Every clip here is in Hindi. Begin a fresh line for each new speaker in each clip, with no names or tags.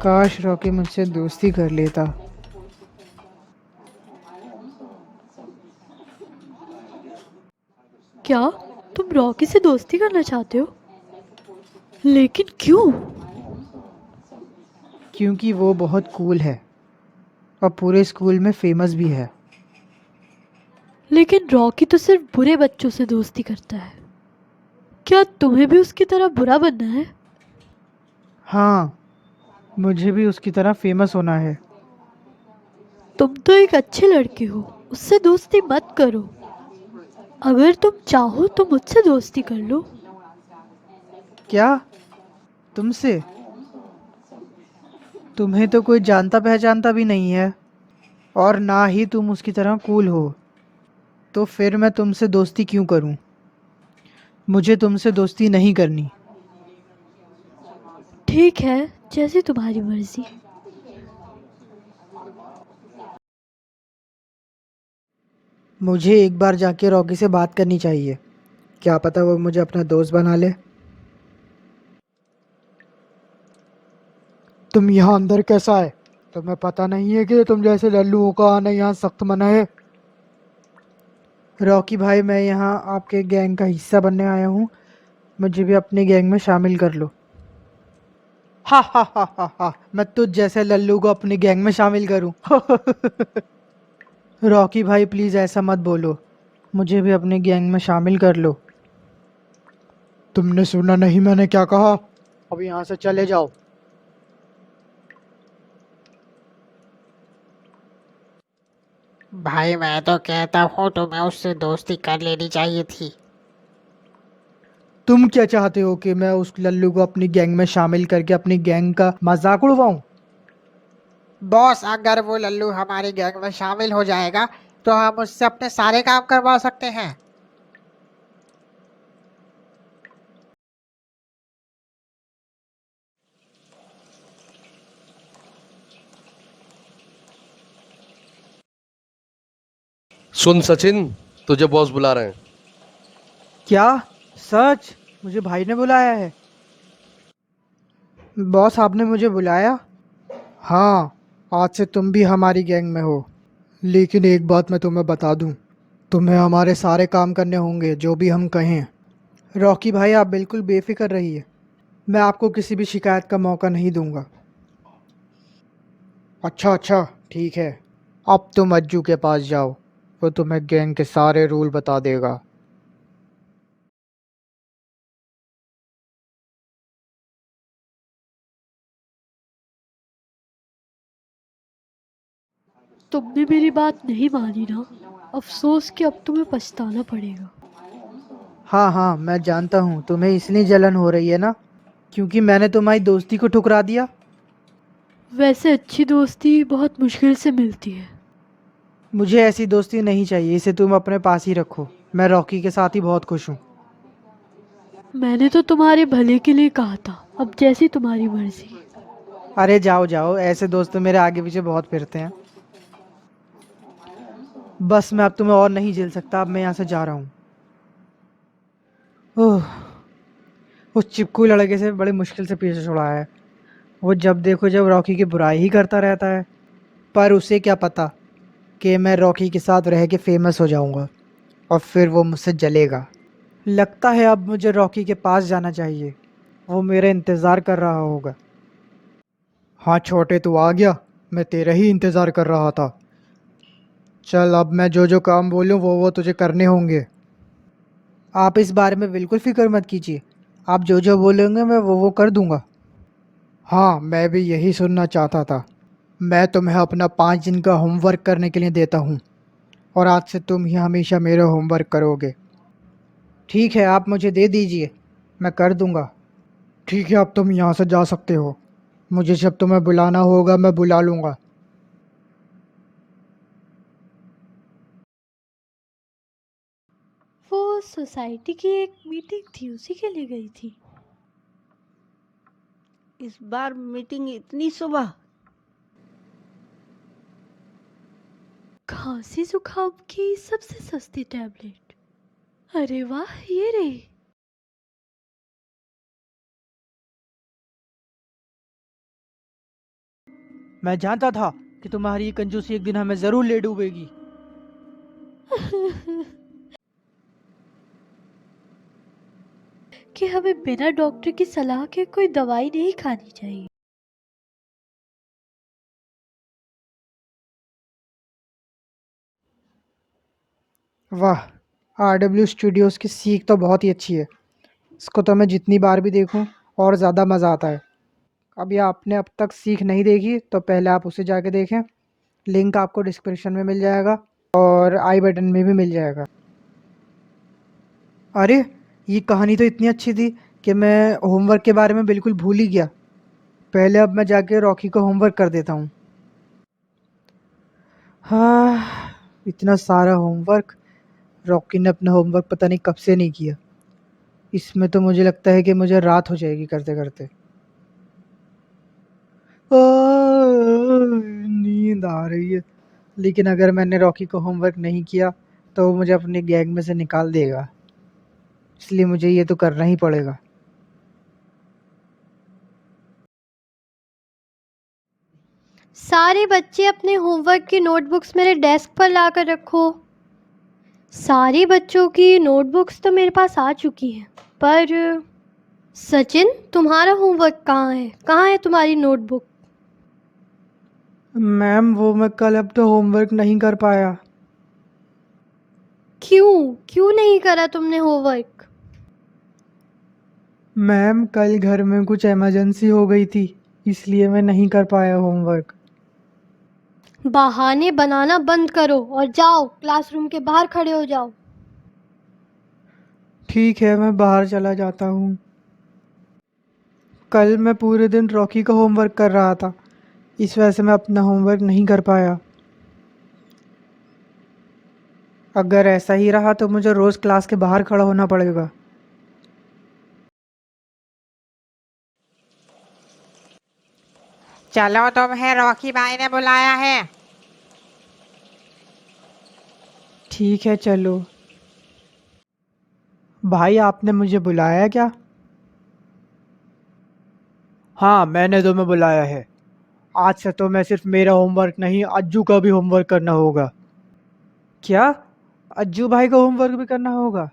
काश रॉकी मुझसे दोस्ती कर लेता।
क्या तुम रॉकी से दोस्ती करना चाहते हो? लेकिन क्यों?
क्योंकि वो बहुत कूल है और पूरे स्कूल में फेमस भी है।
लेकिन रॉकी तो सिर्फ बुरे बच्चों से दोस्ती करता है। क्या तुम्हें भी उसकी तरह बुरा बनना है?
हाँ, मुझे भी उसकी तरह फेमस होना है।
तुम तो एक अच्छे लड़के हो, उससे दोस्ती मत करो। अगर तुम चाहो तो मुझसे दोस्ती कर लो।
क्या? तुमसे? तुम्हें तो कोई जानता पहचानता भी नहीं है और ना ही तुम उसकी तरह कूल हो, तो फिर मैं तुमसे दोस्ती क्यों करूं? मुझे तुमसे दोस्ती नहीं करनी।
ठीक है, जैसी तुम्हारी मर्जी।
मुझे एक बार जाके रॉकी से बात करनी चाहिए। क्या पता वो मुझे अपना दोस्त बना ले। तुम यहाँ अंदर कैसा है? तुम्हें पता नहीं है कि तुम जैसे लल्लुओं का आना यहाँ सख्त मना है। रॉकी भाई, मैं यहाँ आपके गैंग का हिस्सा बनने आया हूँ। मुझे भी अपनी गैंग में शामिल कर लो। हा हा हा हा हा, मैं तुझ जैसे लल्लू को अपनी गैंग में शामिल करूँ? रॉकी भाई प्लीज़ ऐसा मत बोलो। मुझे भी अपनी गैंग में शामिल कर लो। तुमने सुना नहीं मैंने क्या कहा? अब यहाँ से चले जाओ।
भाई मैं तो कहता हूँ तुम्हें उससे दोस्ती कर लेनी चाहिए थी।
तुम क्या चाहते हो कि मैं उस लल्लू को अपनी गैंग में शामिल करके अपनी गैंग का मजाक उड़वाऊं?
बॉस, अगर वो लल्लू हमारी गैंग में शामिल हो जाएगा तो हम उससे अपने सारे काम करवा सकते हैं।
सुन सचिन, तुझे बॉस बुला रहे हैं।
क्या? सच? मुझे भाई ने बुलाया है? बॉस आपने मुझे बुलाया? हाँ, आज से तुम भी हमारी गैंग में हो। लेकिन एक बात मैं तुम्हें बता दूं, तुम्हें हमारे सारे काम करने होंगे जो भी हम कहें। रॉकी भाई आप बिल्कुल बेफिक्र रहिए, मैं आपको किसी भी शिकायत का मौका नहीं दूंगा। अच्छा अच्छा, ठीक है। अब तुम अज्जू के पास जाओ, वो तुम्हें गैंग के सारे रूल बता देगा।
तुमने मेरी बात नहीं मानी ना। अफसोस कि अब तुम्हें पछताना पड़ेगा।
हाँ हाँ, मैं जानता हूँ तुम्हें इसलिए जलन हो रही है ना, क्योंकि मैंने तुम्हारी दोस्ती को ठुकरा दिया।
वैसे अच्छी दोस्ती बहुत मुश्किल से मिलती है।
मुझे ऐसी दोस्ती नहीं चाहिए, इसे तुम अपने पास ही रखो। मैं रॉकी के साथ ही बहुत खुश हूँ।
मैंने तो तुम्हारे भले के लिए कहा था, अब जैसी तुम्हारी मर्जी।
अरे जाओ जाओ, ऐसे दोस्त तो मेरे आगे पीछे बहुत फिरते हैं। बस मैं अब तुम्हें और नहीं झेल सकता, अब मैं यहाँ से जा रहा हूँ। ओह, उस चिपकू लड़के से बड़ी मुश्किल से पीछे छुड़ाया है। वो जब देखो जब रॉकी की बुराई ही करता रहता है। पर उसे क्या पता कि मैं रॉकी के साथ रह के फेमस हो जाऊंगा और फिर वो मुझसे जलेगा। लगता है अब मुझे रॉकी के पास जाना चाहिए, वो मेरा इंतज़ार कर रहा होगा। हाँ छोटे, तू आ गया। मैं तेरा ही इंतज़ार कर रहा था। चल, अब मैं जो जो काम बोलूँ वो तुझे करने होंगे। आप इस बारे में बिल्कुल फ़िक्र मत कीजिए, आप जो जो बोलेंगे मैं वो कर दूंगा। हाँ, मैं भी यही सुनना चाहता था। मैं तुम्हें अपना 5 दिन का होमवर्क करने के लिए देता हूँ और आज से तुम ही हमेशा मेरा होमवर्क करोगे। ठीक है, आप मुझे दे दीजिए, मैं कर दूंगा। ठीक है, अब तुम यहाँ से जा सकते हो। मुझे जब तुम्हें बुलाना होगा मैं बुला लूँगा।
वो सोसाइटी की एक मीटिंग थी, उसी के लिए गई थी।
इस बार मीटिंग इतनी सुबह?
खांसी जुकाम की सबसे सस्ती टैबलेट। अरे वाह, ये रही।
मैं जानता था कि तुम्हारी ये कंजूसी एक दिन हमें ज़रूर ले डूबेगी।
कि हमें बिना डॉक्टर की सलाह के कोई दवाई नहीं खानी चाहिए।
वाह, RW स्टूडियोज़ की सीख तो बहुत ही अच्छी है। इसको तो मैं जितनी बार भी देखूं और ज़्यादा मज़ा आता है। अभी आपने अब तक सीख नहीं देखी तो पहले आप उसे जाके देखें। लिंक आपको डिस्क्रिप्शन में मिल जाएगा और आई बटन में भी मिल जाएगा। अरे, ये कहानी तो इतनी अच्छी थी कि मैं होमवर्क के बारे में बिल्कुल भूल ही गया। पहले अब मैं जाके रॉकी को होमवर्क कर देता हूँ। हाँ, इतना सारा होमवर्क। रॉकी ने अपना होमवर्क पता नहीं कब से नहीं किया। इसमें तो मुझे लगता है कि मुझे रात हो जाएगी करते करते। नींद आ रही है। लेकिन अगर मैंने रॉकी को होमवर्क नहीं किया तो वो मुझे अपनी गैंग में से निकाल देगा, इसलिए मुझे ये तो करना ही पड़ेगा।
सारे बच्चे अपने होमवर्क की नोटबुक्स मेरे डेस्क पर ला कर रखो। सारे बच्चों की नोटबुक्स तो मेरे पास आ चुकी हैं, पर सचिन, तुम्हारा होमवर्क कहाँ है? कहाँ है तुम्हारी नोटबुक?
मैम, वो मैं कल अब तो होमवर्क नहीं कर पाया।
क्यों क्यों नहीं करा तुमने होमवर्क?
मैम, कल घर में कुछ इमरजेंसी हो गई थी, इसलिए मैं नहीं कर पाया होमवर्क।
बहाने बनाना बंद करो और जाओ क्लासरूम के बाहर खड़े हो जाओ।
ठीक है, मैं बाहर चला जाता हूँ। कल मैं पूरे दिन रॉकी का होमवर्क कर रहा था, इस वजह से मैं अपना होमवर्क नहीं कर पाया। अगर ऐसा ही रहा तो मुझे रोज़ क्लास के बाहर खड़ा होना पड़ेगा।
चलो, तुम्हें रॉकी भाई ने बुलाया है।
ठीक है, चलो। भाई, आपने मुझे बुलाया क्या? हाँ, मैंने तुम्हें बुलाया है। आज से तो मैं सिर्फ मेरा होमवर्क नहीं, अज्जू का भी होमवर्क करना होगा। क्या? अज्जू भाई का होमवर्क भी करना होगा?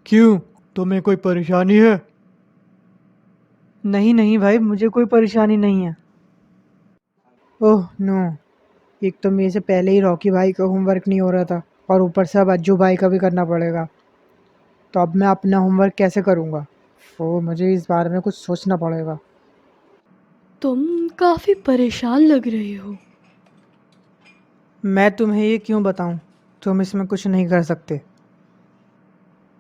क्यों, तुम्हें कोई परेशानी है? नहीं नहीं भाई, मुझे कोई परेशानी नहीं है। ओह नो, एक तो मेरे से पहले ही रॉकी भाई का होमवर्क नहीं हो रहा था और ऊपर से अब अज्जू भाई का भी करना पड़ेगा। तो अब मैं अपना होमवर्क कैसे करूँगा? तो मुझे इस बारे में कुछ सोचना पड़ेगा।
तुम काफ़ी परेशान लग रहे हो।
मैं तुम्हें ये क्यों बताऊं? तुम इसमें कुछ नहीं कर सकते।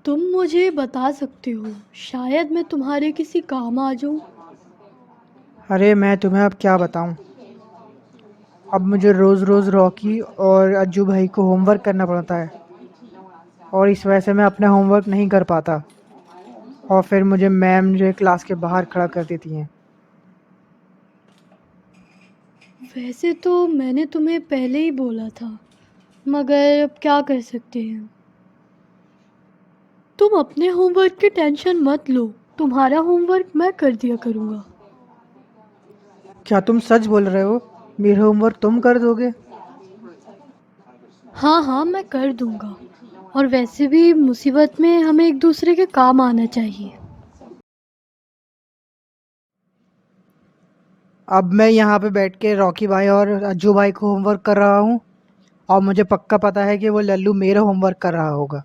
तुम मुझे बता सकते हो, शायद मैं तुम्हारे किसी काम आ जाऊं।
अरे, मैं तुम्हें अब क्या बताऊं? अब मुझे रोज़ रोज़ रॉकी और अज्जू भाई को होमवर्क करना पड़ता है और इस वजह से मैं अपना होमवर्क नहीं कर पाता और फिर मुझे मैम जो है क्लास के बाहर खड़ा कर देती हैं।
वैसे तो मैंने तुम्हें पहले ही बोला था, मगर अब क्या कर सकते हैं। तुम अपने होमवर्क की टेंशन मत लो, तुम्हारा होमवर्क मैं कर दिया करूँगा।
क्या तुम सच बोल रहे हो? मेरा होमवर्क तुम कर दोगे?
हाँ हाँ, मैं कर दूँगा। और वैसे भी मुसीबत में हमें एक दूसरे के काम आना चाहिए।
अब मैं यहाँ पे बैठ के रॉकी भाई और अज्जू भाई को होमवर्क कर रहा हूँ और मुझे पक्का पता है कि वो लल्लू मेरा होमवर्क कर रहा होगा।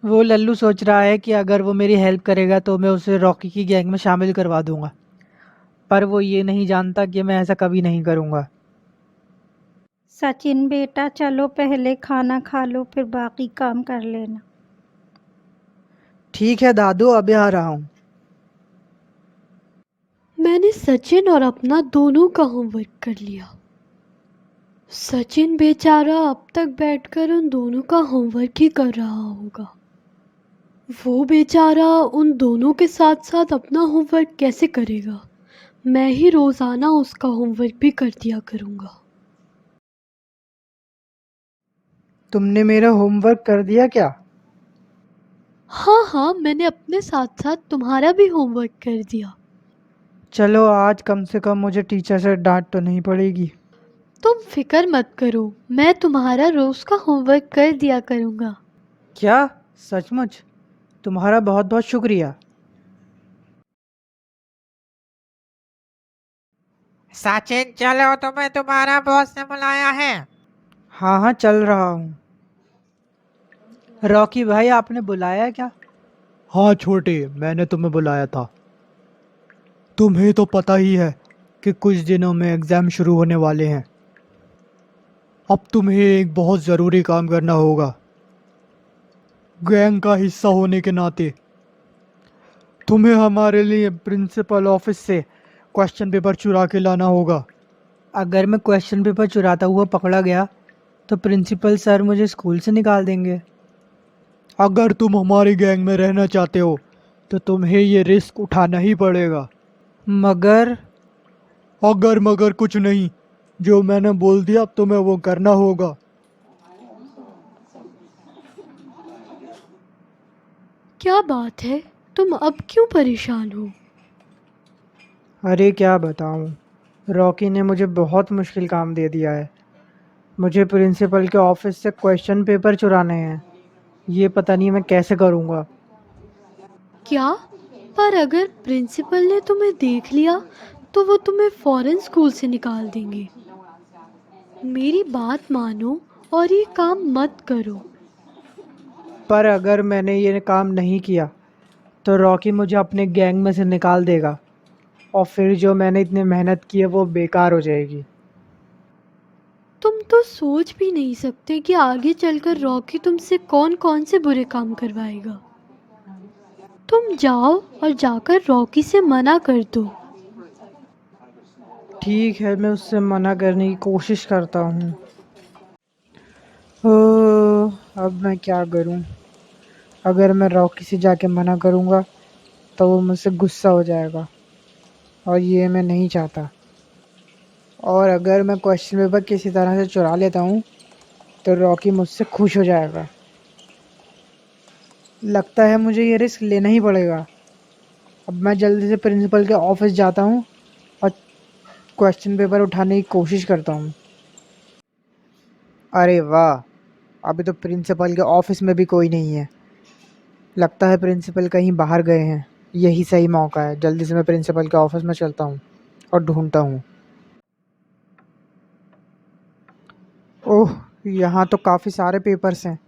वो लल्लू सोच रहा है कि अगर वो मेरी हेल्प करेगा तो मैं उसे रॉकी की गैंग में शामिल करवा दूंगा, पर वो ये नहीं जानता कि मैं ऐसा कभी नहीं करूँगा।
सचिन बेटा, चलो पहले खाना खा लो, फिर बाकी काम कर लेना।
ठीक है दादू, अभी आ रहा हूँ।
मैंने सचिन और अपना दोनों का होमवर्क कर लिया। सचिन बेचारा अब तक बैठकर उन दोनों का होमवर्क ही कर रहा होगा। वो बेचारा उन दोनों के साथ साथ अपना होमवर्क कैसे करेगा? मैं ही रोज़ाना उसका होमवर्क भी कर दिया करूँगा।
तुमने मेरा होमवर्क कर दिया क्या?
हाँ हाँ, मैंने अपने साथ साथ तुम्हारा भी होमवर्क कर दिया।
चलो आज कम से कम मुझे टीचर से डांट तो नहीं पड़ेगी।
तुम फिक्र मत करो, मैं तुम्हारा रोज़ का होमवर्क कर दिया करूँगा।
क्या? सचमुच? तुम्हारा बहुत बहुत शुक्रिया।
सचिन चलो, तुम्हें तुम्हारा बॉस ने बुलाया है।
हाँ हाँ चल रहा हूँ। रॉकी भाई आपने बुलाया क्या? हाँ छोटे, मैंने तुम्हें बुलाया था। तुम्हें तो पता ही है कि कुछ दिनों में एग्ज़ाम शुरू होने वाले हैं। अब तुम्हें एक बहुत ज़रूरी काम करना होगा। गैंग का हिस्सा होने के नाते तुम्हें हमारे लिए प्रिंसिपल ऑफिस से क्वेश्चन पेपर चुरा के लाना होगा। अगर मैं क्वेश्चन पेपर चुराता हुआ पकड़ा गया तो प्रिंसिपल सर मुझे स्कूल से निकाल देंगे। अगर तुम हमारी गैंग में रहना चाहते हो तो तुम्हें ये रिस्क उठाना ही पड़ेगा। मगर? अगर मगर कुछ नहीं, जो मैंने बोल दिया अब तुम्हें वो करना होगा।
क्या बात है, तुम अब क्यों परेशान हो?
अरे क्या बताऊं, रॉकी ने मुझे बहुत मुश्किल काम दे दिया है। मुझे प्रिंसिपल के ऑफिस से क्वेश्चन पेपर चुराने हैं। ये पता नहीं मैं कैसे करूँगा।
क्या? पर अगर प्रिंसिपल ने तुम्हें देख लिया तो वो तुम्हें फ़ौरन स्कूल से निकाल देंगे। मेरी बात मानो और ये काम मत करो।
पर अगर मैंने ये काम नहीं किया तो रॉकी मुझे अपने गैंग में से निकाल देगा और फिर जो मैंने इतनी मेहनत की है वो बेकार हो जाएगी।
तुम तो सोच भी नहीं सकते कि आगे चलकर रॉकी तुमसे कौन कौन से बुरे काम करवाएगा। तुम जाओ और जाकर रॉकी से मना कर दो।
ठीक है, मैं उससे मना करने की कोशिश करता हूँ। ओह, अब मैं क्या करूँ? अगर मैं रॉकी से जाके मना करूँगा तो वो मुझसे गुस्सा हो जाएगा और ये मैं नहीं चाहता। और अगर मैं क्वेश्चन पेपर किसी तरह से चुरा लेता हूँ तो रॉकी मुझसे खुश हो जाएगा। लगता है मुझे ये रिस्क लेना ही पड़ेगा। अब मैं जल्दी से प्रिंसिपल के ऑफिस जाता हूँ और क्वेश्चन पेपर उठाने की कोशिश करता हूँ। अरे वाह, अभी तो प्रिंसिपल के ऑफिस में भी कोई नहीं है। लगता है प्रिंसिपल कहीं बाहर गए हैं। यही सही मौका है, जल्दी से मैं प्रिंसिपल के ऑफिस में चलता हूँ और ढूंढता हूँ। ओह, यहाँ तो काफ़ी सारे पेपर्स हैं।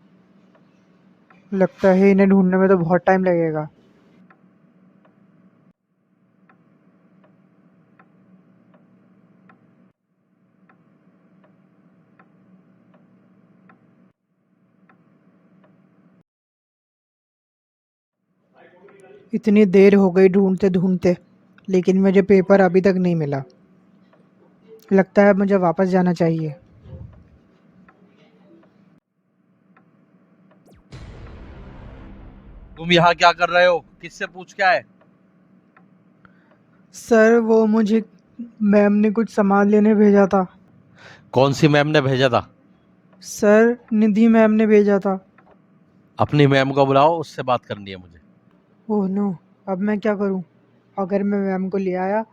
लगता है इन्हें ढूंढने में तो बहुत टाइम लगेगा। इतनी देर हो गई ढूंढते ढूंढते, लेकिन मुझे पेपर अभी तक नहीं मिला। लगता है मुझे वापस जाना चाहिए।
तुम यहाँ क्या कर रहे हो? किससे पूछ क्या है?
सर वो मुझे मैम ने कुछ सामान लेने भेजा था।
कौन सी मैम ने भेजा था?
सर निधि मैम ने भेजा था।
अपनी मैम को बुलाओ, उससे बात करनी है मुझे।
ओह नो, अब मैं क्या करूं? अगर मैं मैम को ले आया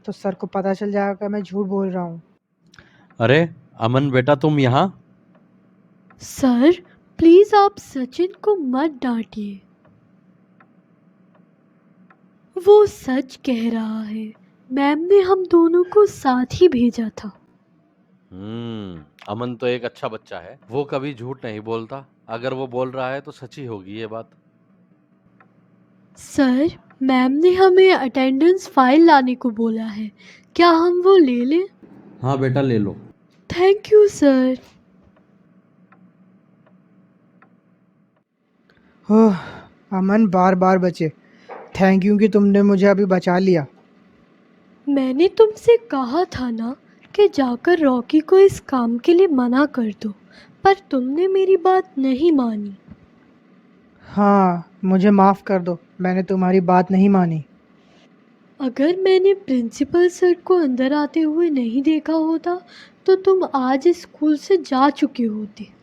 तो सर को पता चल जाएगा कि मैं झूठ बोल रहा हूँ।
अरे अमन बेटा, तुम यहाँ?
सर प्लीज़ आप सचिन को मत डांटिए। वो सच कह रहा है, मैम ने हम दोनों को साथ ही भेजा था।
अमन तो एक अच्छा बच्चा है, वो कभी झूठ नहीं बोलता। अगर वो बोल रहा है तो सच ही होगी ये बात।
सर मैम ने हमें अटेंडेंस फाइल लाने को बोला है, क्या हम वो ले लें?
हाँ बेटा, ले लो।
Thank you sir.
Oh, Aman बार बार बचे। थैंक यू कि तुमने मुझे अभी बचा लिया।
मैंने तुमसे कहा था ना कि जाकर रॉकी को इस काम के लिए मना कर दो, पर तुमने मेरी बात नहीं मानी।
हाँ, मुझे माफ़ कर दो, मैंने तुम्हारी बात नहीं मानी।
अगर मैंने प्रिंसिपल सर को अंदर आते हुए नहीं देखा होता तो तुम आज स्कूल से जा चुके होते।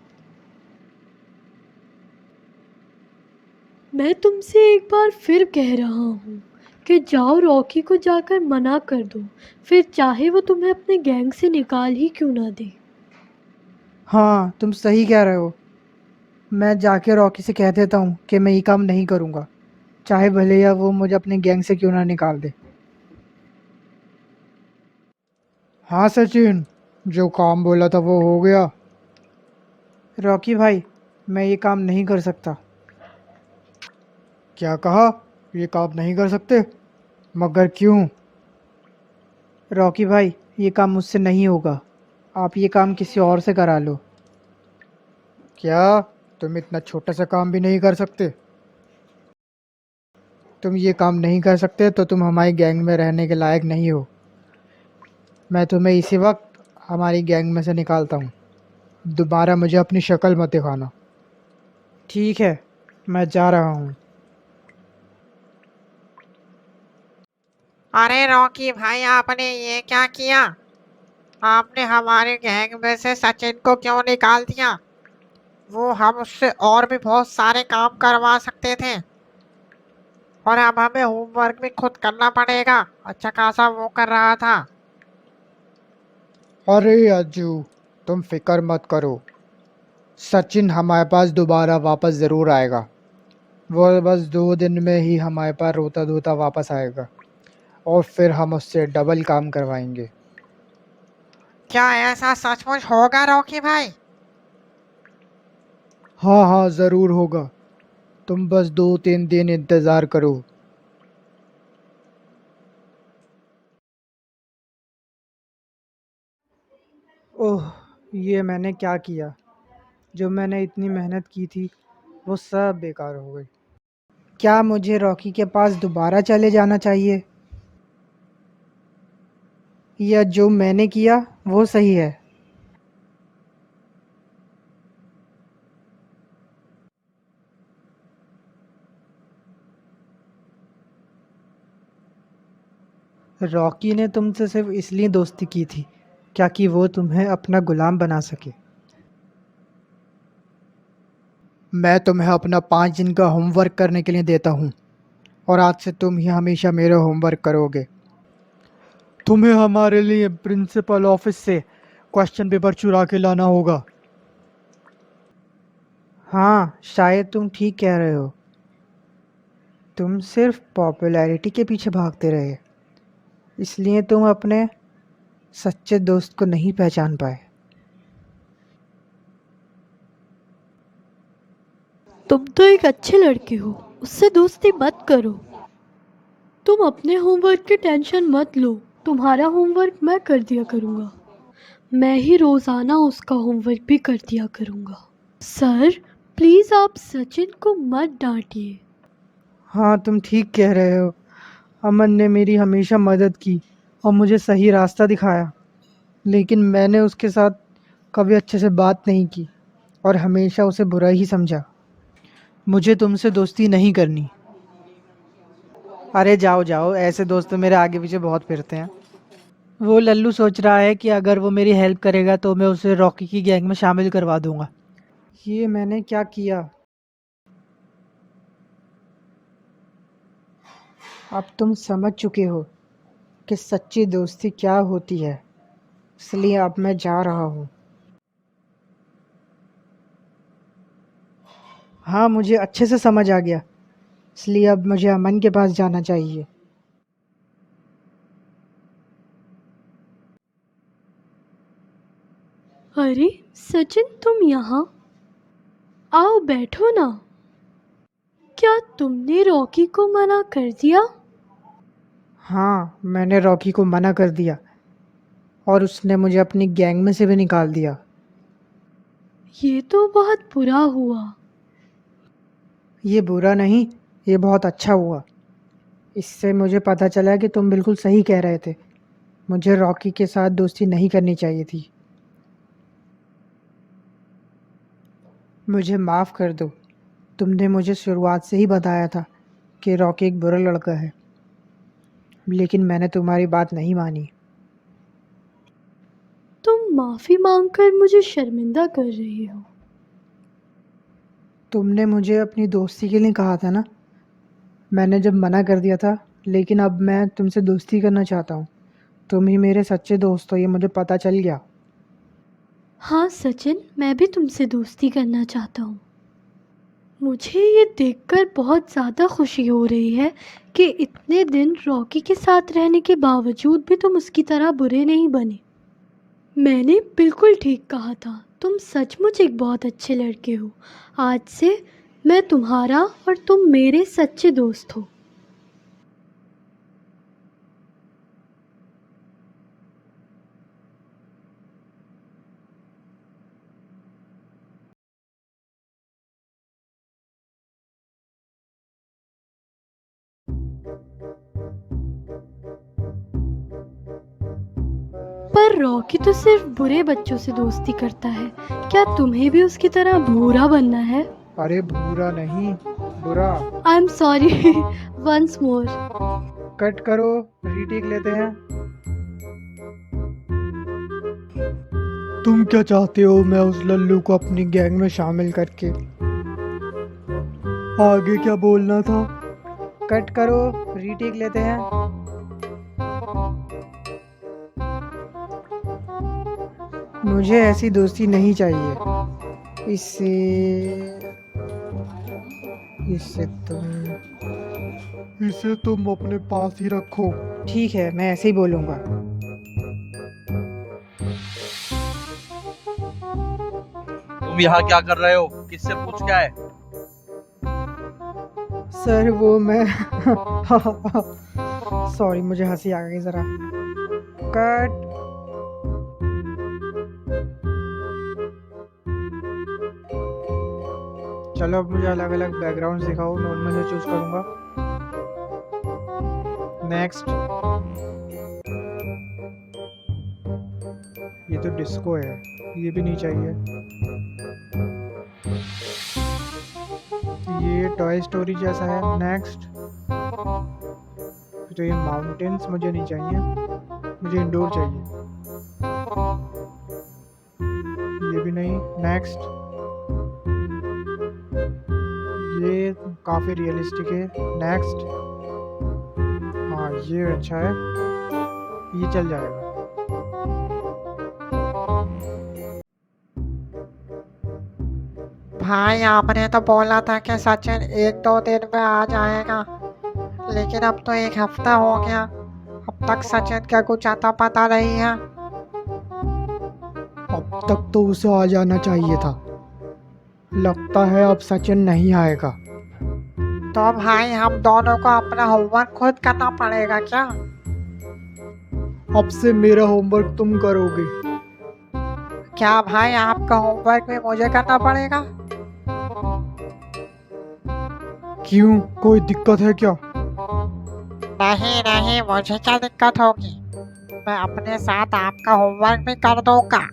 मैं तुमसे एक बार फिर कह रहा हूँ, कि जाओ रॉकी को जाकर मना कर दो, फिर चाहे वो तुम्हें अपने गैंग से निकाल ही क्यों ना दे।
हाँ तुम सही कह रहे हो। मैं जाके रॉकी से कह देता हूँ कि मैं ये काम नहीं करूँगा, चाहे भले या वो मुझे अपने गैंग से क्यों ना निकाल दे। हाँ सचिन, जो काम बोला था वो हो गया। रॉकी भाई, मैं ये काम नहीं कर सकता। क्या कहा? ये काम नहीं कर सकते? मगर क्यों? रॉकी भाई, ये काम मुझसे नहीं होगा। आप ये काम किसी और से करा लो। क्या तुम इतना छोटा सा काम भी नहीं कर सकते? तुम ये काम नहीं कर सकते तो तुम हमारी गैंग में रहने के लायक नहीं हो। मैं तुम्हें इसी वक्त हमारी गैंग में से निकालता हूँ। दोबारा मुझे अपनी शक्ल मत दिखाना। ठीक है, मैं जा रहा हूँ।
अरे रॉकी भाई, आपने ये क्या किया? आपने हमारे गैंग में से सचिन को क्यों निकाल दिया? वो हम उससे और भी बहुत सारे काम करवा सकते थे, और अब हमें होमवर्क भी खुद करना पड़ेगा। अच्छा खासा वो कर रहा था।
अरे अज्जू, तुम फिक्र मत करो। सचिन हमारे पास दोबारा वापस ज़रूर आएगा। वो बस 2 दिन में ही हमारे पास रोता धोता वापस आएगा, और फिर हम उससे डबल काम करवाएंगे।
क्या ऐसा सचमुच होगा रॉकी भाई?
हाँ हाँ ज़रूर होगा। तुम बस 2-3 दिन इंतज़ार करो। ओह, ये मैंने क्या किया? जो मैंने इतनी मेहनत की थी वो सब बेकार हो गई। क्या मुझे रॉकी के पास दोबारा चले जाना चाहिए, या जो मैंने किया वो सही है? रॉकी ने तुमसे सिर्फ इसलिए दोस्ती की थी क्या कि वो तुम्हें अपना गुलाम बना सके? मैं तुम्हें अपना 5 दिन का होमवर्क करने के लिए देता हूँ, और आज से तुम ही हमेशा मेरा होमवर्क करोगे। तुम्हें हमारे लिए प्रिंसिपल ऑफिस से क्वेश्चन पेपर चुरा के लाना होगा। हाँ, शायद तुम ठीक कह रहे हो। तुम सिर्फ पॉपुलैरिटी के पीछे भागते रहे, इसलिए तुम अपने सच्चे दोस्त को नहीं पहचान पाए।
तुम तो एक अच्छे लड़के हो, उससे दोस्ती मत करो। तुम अपने होमवर्क की टेंशन मत लो, तुम्हारा होमवर्क मैं कर दिया करूँगा। मैं ही रोज़ाना उसका होमवर्क भी कर दिया करूँगा। सर, प्लीज़ आप सचिन को मत डांटिए।
हाँ तुम ठीक कह रहे हो। अमन ने मेरी हमेशा मदद की और मुझे सही रास्ता दिखाया, लेकिन मैंने उसके साथ कभी अच्छे से बात नहीं की और हमेशा उसे बुरा ही समझा। मुझे तुमसे दोस्ती नहीं करनी। अरे जाओ जाओ, ऐसे दोस्त तो मेरे आगे पीछे बहुत फिरते हैं। वो लल्लू सोच रहा है कि अगर वो मेरी हेल्प करेगा तो मैं उसे रॉकी की गैंग में शामिल करवा दूंगा। ये मैंने क्या किया? अब तुम समझ चुके हो कि सच्ची दोस्ती क्या होती है, इसलिए अब मैं जा रहा हूँ। हाँ मुझे अच्छे से समझ आ गया, इसलिए अब मुझे अमन के पास जाना चाहिए।
अरे सचिन, तुम यहाँ आओ, बैठो ना। क्या तुमने रॉकी को मना कर दिया?
हाँ मैंने रॉकी को मना कर दिया, और उसने मुझे अपनी गैंग में से भी निकाल दिया।
ये तो बहुत बुरा हुआ।
ये बुरा नहीं, ये बहुत अच्छा हुआ। इससे मुझे पता चला कि तुम बिल्कुल सही कह रहे थे। मुझे रॉकी के साथ दोस्ती नहीं करनी चाहिए थी। मुझे माफ़ कर दो। तुमने मुझे शुरुआत से ही बताया था कि रॉकी एक बुरा लड़का है, लेकिन मैंने तुम्हारी बात नहीं मानी।
तुम माफ़ी मांगकर मुझे शर्मिंदा कर रही हो।
तुमने मुझे अपनी दोस्ती के लिए कहा था ना। मैंने जब मना कर दिया था लेकिन अब मैं तुमसे दोस्ती करना चाहता हूँ। तुम ही मेरे सच्चे दोस्त हो, ये मुझे पता चल गया।
हाँ सचिन, मैं भी तुमसे दोस्ती करना चाहता हूँ। मुझे ये देखकर बहुत ज़्यादा खुशी हो रही है कि इतने दिन रॉकी के साथ रहने के बावजूद भी तुम उसकी तरह बुरे नहीं बने। मैंने बिल्कुल ठीक कहा था, तुम सचमुच एक बहुत अच्छे लड़के हो। आज से मैं तुम्हारा और तुम मेरे सच्चे दोस्त हो। पर रॉकी तो सिर्फ बुरे बच्चों से दोस्ती करता है, क्या तुम्हें भी उसकी तरह बुरा बनना है?
अरे बुरा नहीं, बुरा।
I am sorry once more.
Cut करो, रीटेक लेते हैं। तुम क्या चाहते हो? मैं उस लल्लू को अपनी गैंग में शामिल करके। आगे क्या बोलना था? कट करो, रीटेक लेते हैं। मुझे ऐसी दोस्ती नहीं चाहिए। इसे तुम अपने पास ही रखो। ठीक है, मैं ऐसे ही बोलूँगा।
तुम यहाँ क्या कर रहे हो? किससे पूछ क्या है?
सर वो मैं सॉरी, मुझे हंसी आ गई ज़रा। कट। चलो अब मुझे अलग अलग बैकग्राउंड दिखाओ, मैं उनमें से चूज करूँगा। नेक्स्ट। ये तो डिस्को है, ये भी नहीं चाहिए। ये टॉय स्टोरी जैसा है। नेक्स्ट। तो ये माउंटेन्स मुझे नहीं चाहिए, मुझे इंडोर चाहिए। ये भी नहीं। नेक्स्ट। ये काफ़ी रियलिस्टिक है। नेक्स्ट। हाँ ये अच्छा है, ये चल जाएगा।
भाई आपने तो बोला था कि सचिन 1-2 दिन में आ जाएगा, लेकिन अब तो 1 हफ्ता हो गया, अब तक सचिन का कुछ आता पता नहीं है।
अब तक तो उसे आ जाना चाहिए था। लगता है अब सचिन नहीं आएगा।
तो भाई हम दोनों को अपना होमवर्क खुद करना पड़ेगा क्या?
अब से मेरा होमवर्क तुम करोगे।
क्या भाई आपका होमवर्क भी मुझे करना पड़ेगा?
क्यों, कोई दिक्कत है क्या?
नहीं नहीं, मुझे क्या दिक्कत होगी, मैं अपने साथ आपका होमवर्क भी कर दूंगा।